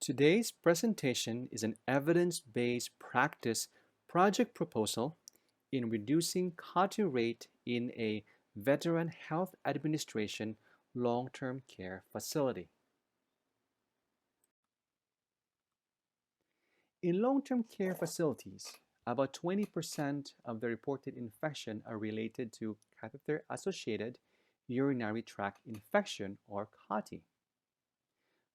Today's presentation is an evidence-based practice project proposal in reducing COTI rate in a Veteran Health Administration long-term care facility. In long-term care facilities, about 20% of the reported infection are related to catheter-associated urinary tract infection or COTI.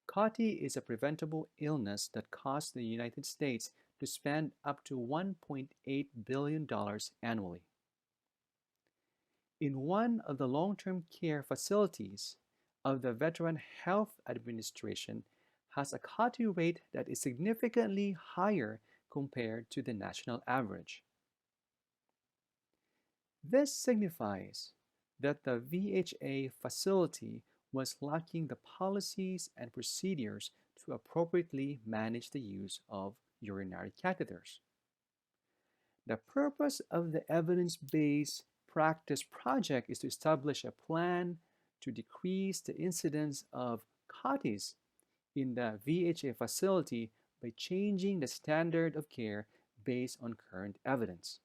COTI is a preventable illness that costs the United States to spend up to $1.8 billion annually. In one of the long-term care facilities of the Veteran Health Administration has a COTI rate that is significantly higher compared to the national average. This signifies that the VHA facility was lacking the policies and procedures to appropriately manage the use of urinary catheters. The purpose of the evidence-based practice project is to establish a plan to decrease the incidence of COTIs in the VHA facility by changing the standard of care based on current evidence.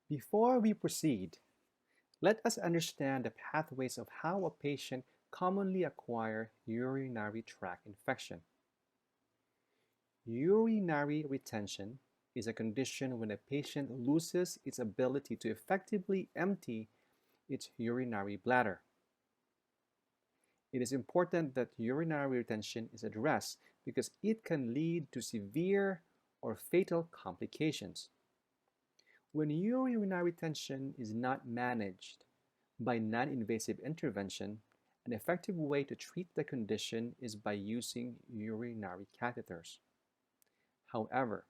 Before we proceed, let us understand the pathways of how a patient commonly acquires urinary tract infection. Urinary retention is a condition when a patient loses its ability to effectively empty its urinary bladder. It is important that urinary retention is addressed because it can lead to severe or fatal complications. When urinary retention is not managed by non-invasive intervention, an effective way to treat the condition is by using urinary catheters. However,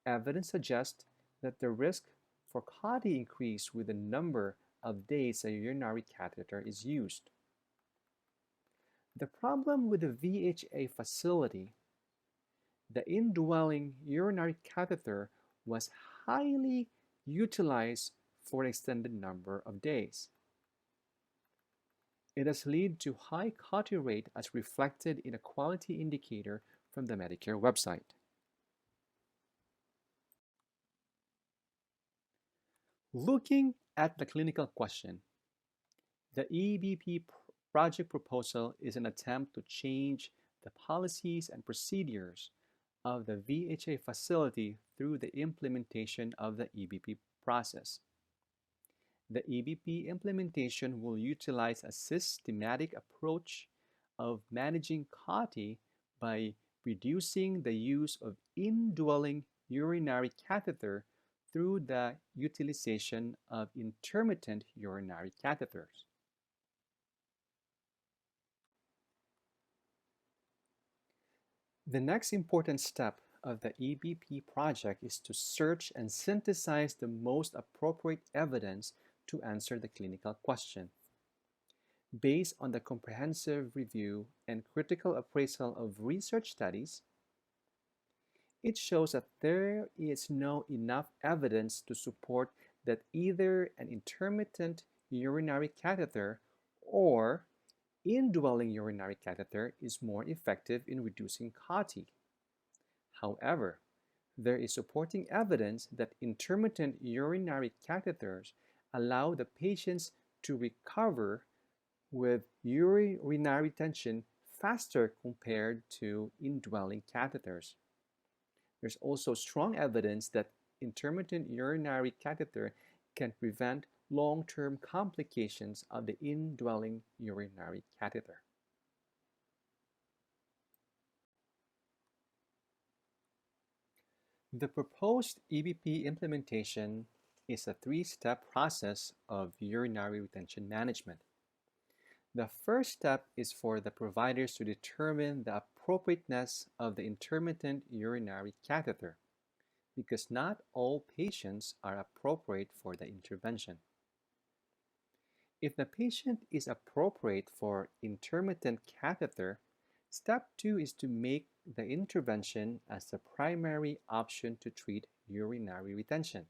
evidence suggests that the risk for COTI increases with the number of days a urinary catheter is used. The problem with the VHA facility, the indwelling urinary catheter was highly utilized for an extended number of days. It has led to high COTI rate as reflected in a quality indicator from the Medicare website. Looking at the clinical question, the EBP project proposal is an attempt to change the policies and procedures of the VHA facility through the implementation of the EBP process. The EBP implementation will utilize a systematic approach of managing COTI by reducing the use of indwelling urinary catheter through the utilization of intermittent urinary catheters. The next important step of the EBP project is to search and synthesize the most appropriate evidence to answer the clinical question. Based on the comprehensive review and critical appraisal of research studies, it shows that there is no enough evidence to support that either an intermittent urinary catheter or indwelling urinary catheter is more effective in reducing COTI. However, there is supporting evidence that intermittent urinary catheters allow the patients to recover with urinary retention faster compared to indwelling catheters. There's also strong evidence that intermittent urinary catheter can prevent long-term complications of the indwelling urinary catheter. The proposed EBP implementation is a three-step process of urinary retention management. The first step is for the providers to determine the appropriateness of the intermittent urinary catheter, because not all patients are appropriate for the intervention. If the patient is appropriate for intermittent catheter, step 2 is to make the intervention as the primary option to treat urinary retention.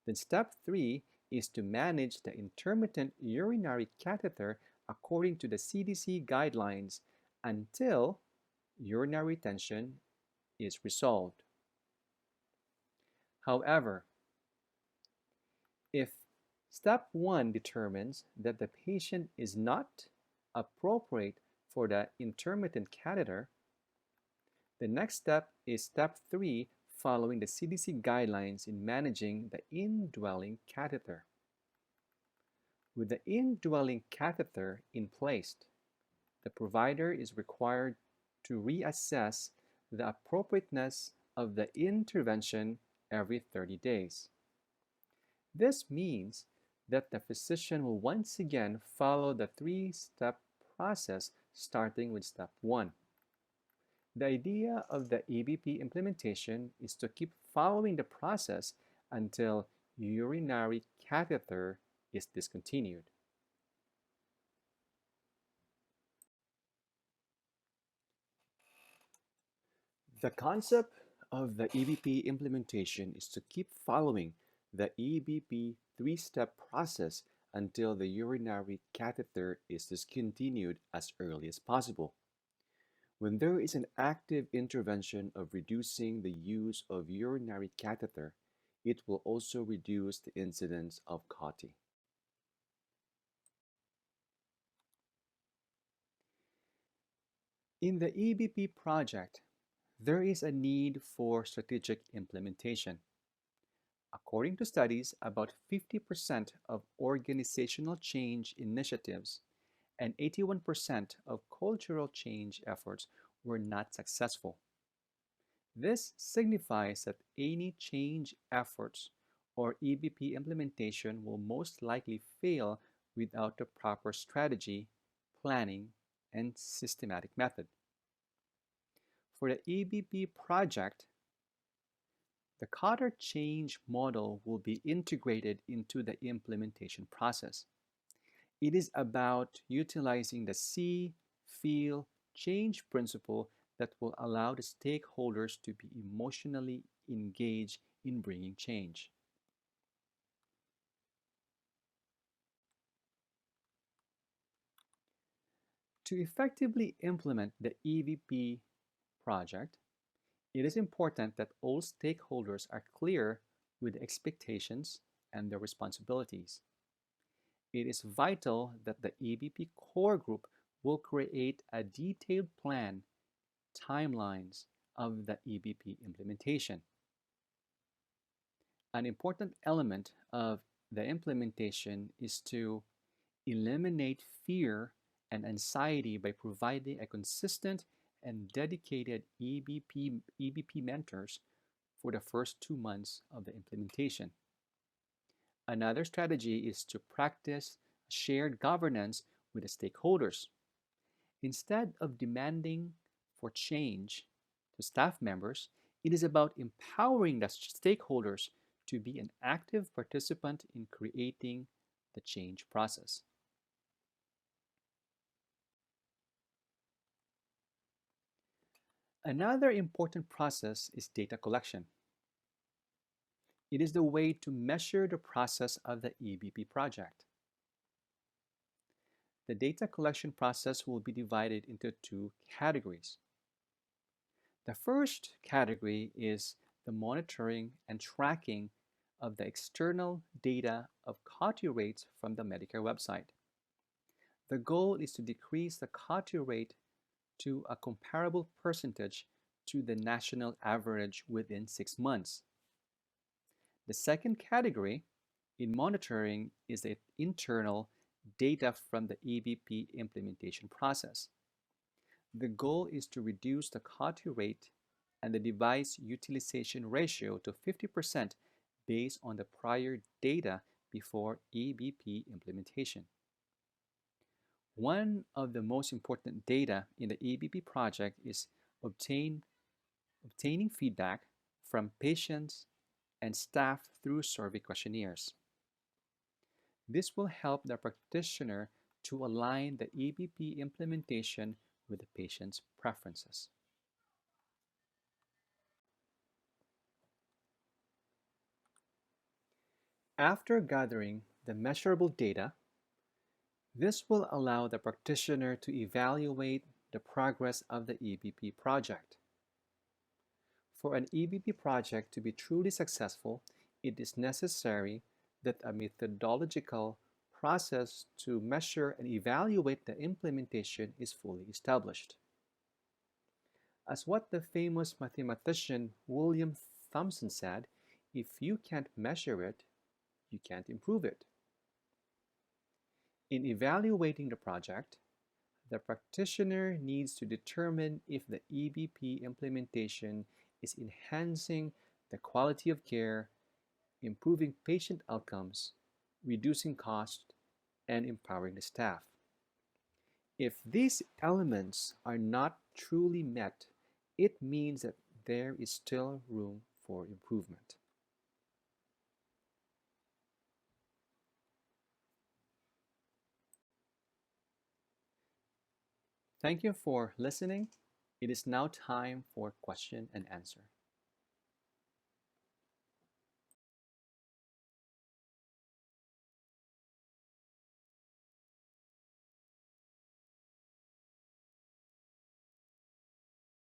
Then step 3 is to manage the intermittent urinary catheter according to the CDC guidelines until urinary retention is resolved. However, if step 1 determines that the patient is not appropriate for the intermittent catheter, the next step is step 3 following the CDC guidelines in managing the indwelling catheter. With the indwelling catheter in place, the provider is required to reassess the appropriateness of the intervention every 30 days. This means that the physician will once again follow the 3-step process starting with step 1. The idea of the EBP implementation is to keep following the process until urinary catheter is discontinued. The concept of the EBP implementation is to keep following the EBP 3-step process until the urinary catheter is discontinued as early as possible. When there is an active intervention of reducing the use of urinary catheter, it will also reduce the incidence of COTI. In the EBP project, there is a need for strategic implementation. According to studies, about 50% of organizational change initiatives and 81% of cultural change efforts were not successful. This signifies that any change efforts or EBP implementation will most likely fail without the proper strategy, planning, and systematic method. For the EBP project, the Cotter change model will be integrated into the implementation process. It is about utilizing the see, feel, change principle that will allow the stakeholders to be emotionally engaged in bringing change. To effectively implement the EBP project, it is important that all stakeholders are clear with the expectations and their responsibilities. It is vital that the EBP core group will create a detailed plan, timelines of the EBP implementation. An important element of the implementation is to eliminate fear and anxiety by providing a consistent and dedicated EBP mentors for the first 2 months of the implementation. Another strategy is to practice shared governance with the stakeholders. Instead of demanding for change to staff members, it is about empowering the stakeholders to be an active participant in creating the change process. Another important process is data collection. It is the way to measure the process of the EBP project. The data collection process will be divided into 2 categories. The first category is the monitoring and tracking of the external data of COTI rates from the Medicare website. The goal is to decrease the COTI rate to a comparable percentage to the national average within 6 months. The second category in monitoring is the internal data from the EBP implementation process. The goal is to reduce the COTI rate and the device utilization ratio to 50% based on the prior data before EBP implementation. One of the most important data in the EBP project is obtaining feedback from patients and staff through survey questionnaires. This will help the practitioner to align the EBP implementation with the patient's preferences. After gathering the measurable data, this will allow the practitioner to evaluate the progress of the EBP project. For an EBP project to be truly successful, it is necessary that a methodological process to measure and evaluate the implementation is fully established. As what the famous mathematician William Thomson said, if you can't measure it, you can't improve it. In evaluating the project, the practitioner needs to determine if the EBP implementation is enhancing the quality of care, improving patient outcomes, reducing costs, and empowering the staff. If these elements are not truly met, it means that there is still room for improvement. Thank you for listening. It is now time for question and answer.